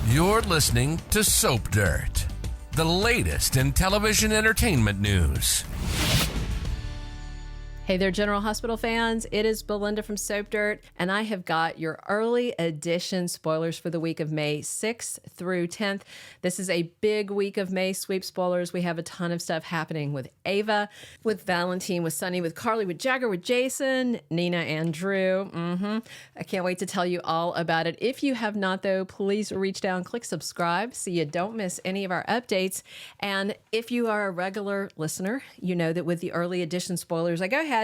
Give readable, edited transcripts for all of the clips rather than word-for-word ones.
You're listening to Soap Dirt, the latest in television entertainment news. Hey there, General Hospital fans. It is Belinda from Soap Dirt, and I have got your early edition spoilers for the week of May 6th through 10th. This is a big week of May sweep spoilers. We have a ton of stuff happening with Ava, with Valentin, with Sonny, with Carly, with Jagger, with Jason, Nina, and Drew. I can't wait to tell you all about it. If you have not, though, please reach down, click subscribe so you don't miss any of our updates. And if you are a regular listener, you know that with the early edition spoilers, I go ahead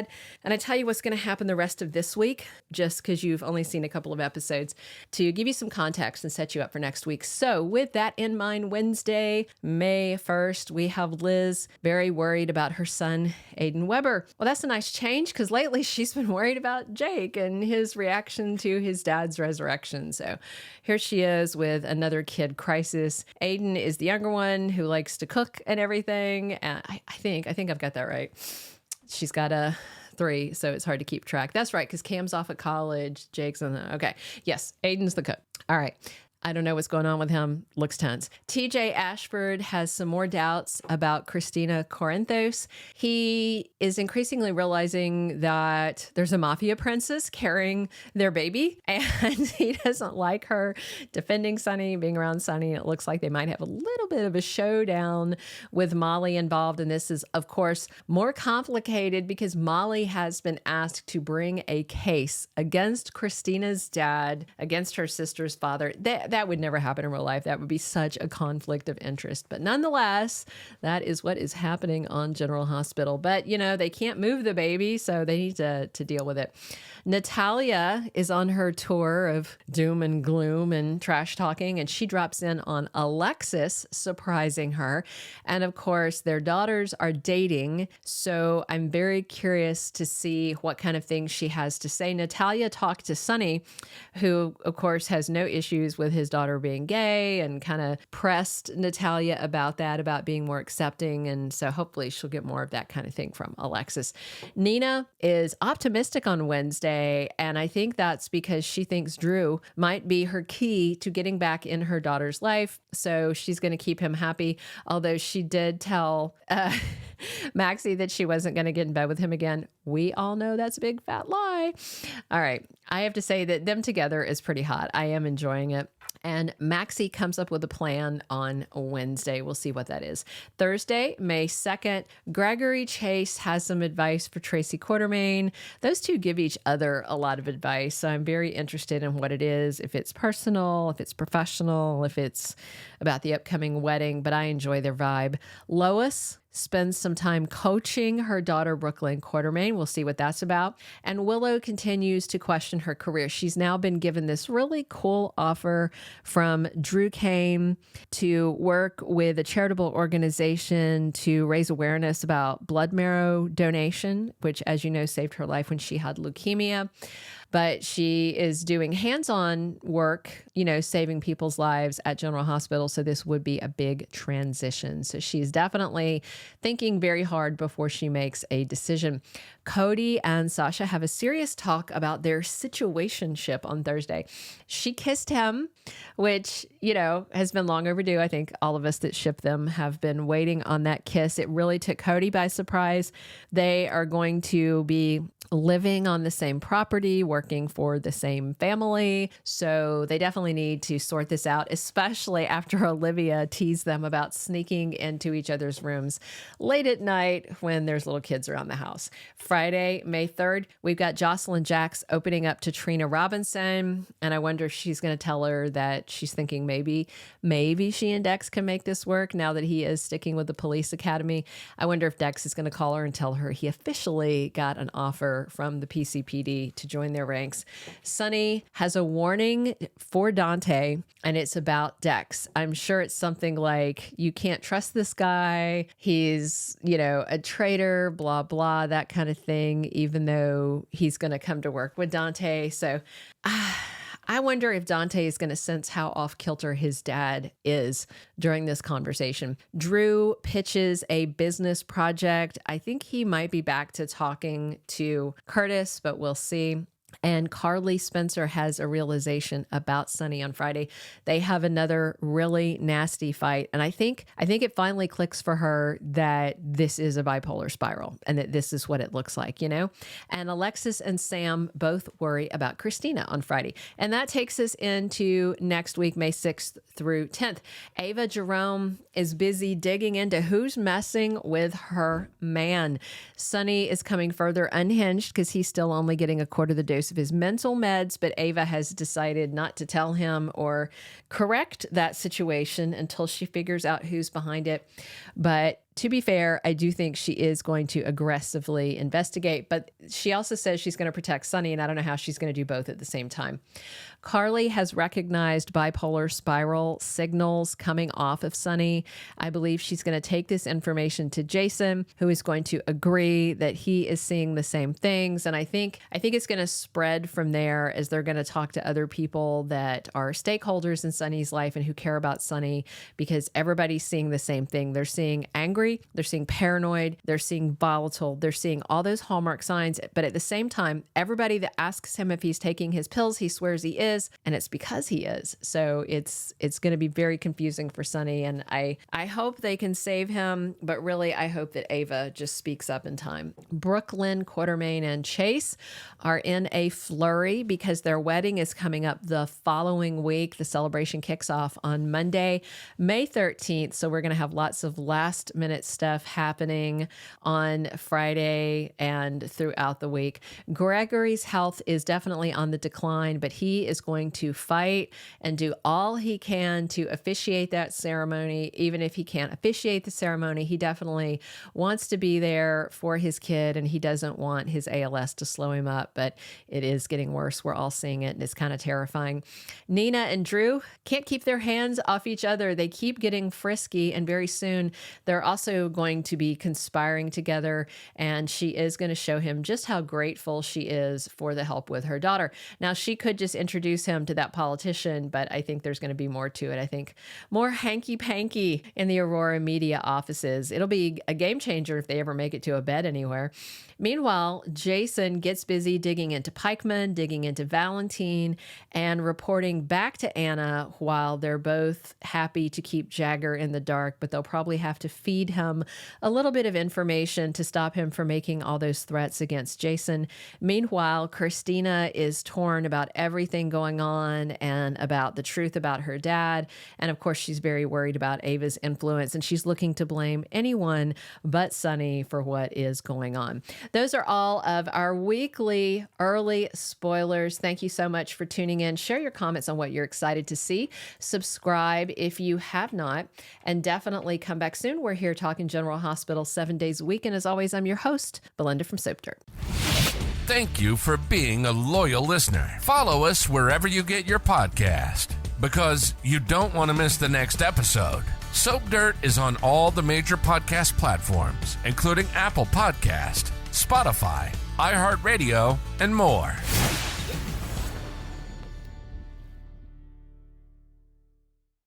and I tell you what's going to happen the rest of this week, just because you've only seen a couple of episodes, to give you some context and set you up for next week. So with that in mind, Wednesday, May 1st, we have Liz very worried about her son, Aiden Webber. Well, that's a nice change, because lately she's been worried about Jake and his reaction to his dad's resurrection. So here she is with another kid crisis. Aiden is the younger one who likes to cook and everything. And I think I've got that right. She's got a 3, so it's hard to keep track. That's right, because Cam's off at college. Jake's on the... Okay. Yes, Aiden's the cook. All right. I don't know what's going on with him. Looks tense. TJ Ashford has some more doubts about Kristina Corinthos. He is increasingly realizing that there's a mafia princess carrying their baby, and he doesn't like her defending Sonny, being around Sonny. It looks like they might have a little bit of a showdown with Molly involved, and this is, of course, more complicated because Molly has been asked to bring a case against Kristina's dad, against her sister's father. That would never happen in real life. That would be such a conflict of interest. But nonetheless, that is what is happening on General Hospital. But, you know, they can't move the baby, so they need to deal with it. Natalia is on her tour of doom and gloom and trash talking, and she drops in on Alexis, surprising her. And of course, their daughters are dating, so I'm very curious to see what kind of things she has to say. Natalia talked to Sonny, who, of course, has no issues with his daughter being gay, and kind of pressed Natalia about that, about being more accepting. And so hopefully she'll get more of that kind of thing from Alexis. Nina is optimistic on Wednesday, and I think that's because she thinks Drew might be her key to getting back in her daughter's life. So she's going to keep him happy, although she did tell Maxie that she wasn't going to get in bed with him again. We all know that's a big fat lie. All right. I have to say that them together is pretty hot. I am enjoying it. And Maxie comes up with a plan on Wednesday. We'll see what that is. Thursday, May 2nd, Gregory Chase has some advice for Tracy Quartermaine. Those two give each other a lot of advice. So I'm very interested in what it is, if it's personal, if it's professional, if it's about the upcoming wedding, but I enjoy their vibe. Lois spends some time coaching her daughter, Brooklyn Quartermaine. We'll see what that's about. And Willow continues to question her career. She's now been given this really cool offer from Drew Cain to work with a charitable organization to raise awareness about blood marrow donation, which, as you know, saved her life when she had leukemia. But she is doing hands-on work, you know, saving people's lives at General Hospital. So this would be a big transition. So she's definitely thinking very hard before she makes a decision. Cody and Sasha have a serious talk about their situationship on Thursday. She kissed him, which, you know, has been long overdue. I think all of us that ship them have been waiting on that kiss. It really took Cody by surprise. They are going to be living on the same property, working for the same family. So they definitely need to sort this out, especially after Olivia teased them about sneaking into each other's rooms late at night when there's little kids around the house. Friday, May 3rd, we've got Jocelyn Jacks opening up to Trina Robinson. And I wonder if she's going to tell her that she's thinking maybe she and Dex can make this work now that he is sticking with the police academy. I wonder if Dex is going to call her and tell her he officially got an offer from the PCPD to join their ranks. Sonny has a warning for Dante, and it's about Dex. I'm sure it's something like, you can't trust this guy. He's, you know, a traitor, blah, blah, that kind of thing, even though he's going to come to work with Dante. So I wonder if Dante is going to sense how off kilter his dad is during this conversation. Drew pitches a business project. I think he might be back to talking to Curtis, but we'll see. And Carly Spencer has a realization about Sonny on Friday. They have another really nasty fight. And I think it finally clicks for her that this is a bipolar spiral and that this is what it looks like, you know? And Alexis and Sam both worry about Kristina on Friday. And that takes us into next week, May 6th through 10th. Ava Jerome is busy digging into who's messing with her man. Sonny is coming further unhinged because he's still only getting a quarter of the dose of his mental meds, but Ava has decided not to tell him or correct that situation until she figures out who's behind it. But to be fair, I do think she is going to aggressively investigate, but she also says she's going to protect Sonny, and I don't know how she's going to do both at the same time. Carly has recognized bipolar spiral signals coming off of Sonny. I believe she's going to take this information to Jason, who is going to agree that he is seeing the same things. And I think it's going to spread from there as they're going to talk to other people that are stakeholders in Sonny's life and who care about Sonny, because everybody's seeing the same thing. They're seeing angry, they're seeing paranoid, they're seeing volatile, they're seeing all those hallmark signs. But at the same time, everybody that asks him if he's taking his pills, he swears he is. And it's because he is. So it's going to be very confusing for Sonny. And I hope they can save him, but really I hope that Ava just speaks up in time. Brooklyn, Quartermain, and Chase are in a flurry because their wedding is coming up the following week. The celebration kicks off on Monday, May 13th. So we're going to have lots of last minute stuff happening on Friday and throughout the week. Gregory's health is definitely on the decline, but he is going to fight and do all he can to officiate that ceremony. Even if he can't officiate the ceremony, he definitely wants to be there for his kid, and he doesn't want his ALS to slow him up, but it is getting worse. We're all seeing it, and it's kind of terrifying. Nina and Drew can't keep their hands off each other. They keep getting frisky, and very soon they're also going to be conspiring together, and she is going to show him just how grateful she is for the help with her daughter. Now, she could just introduce him to that politician, but I think there's going to be more to it. I think more hanky-panky in the Aurora media offices. It'll be a game changer if they ever make it to a bed anywhere. Meanwhile, Jason gets busy digging into Pikeman, digging into Valentin, and reporting back to Anna while they're both happy to keep Jagger in the dark, but they'll probably have to feed him a little bit of information to stop him from making all those threats against Jason. Meanwhile, Kristina is torn about everything going on and about the truth about her dad. And of course, she's very worried about Ava's influence, and she's looking to blame anyone but Sonny for what is going on. Those are all of our weekly early spoilers. Thank you so much for tuning in. Share your comments on what you're excited to see. Subscribe if you have not, and definitely come back soon. We're here talking General Hospital 7 days a week. And as always, I'm your host, Belinda from Soap Dirt. Thank you for being a loyal listener. Follow us wherever you get your podcast, because you don't want to miss the next episode. Soap Dirt is on all the major podcast platforms, including Apple Podcast, Spotify, iHeartRadio, and more.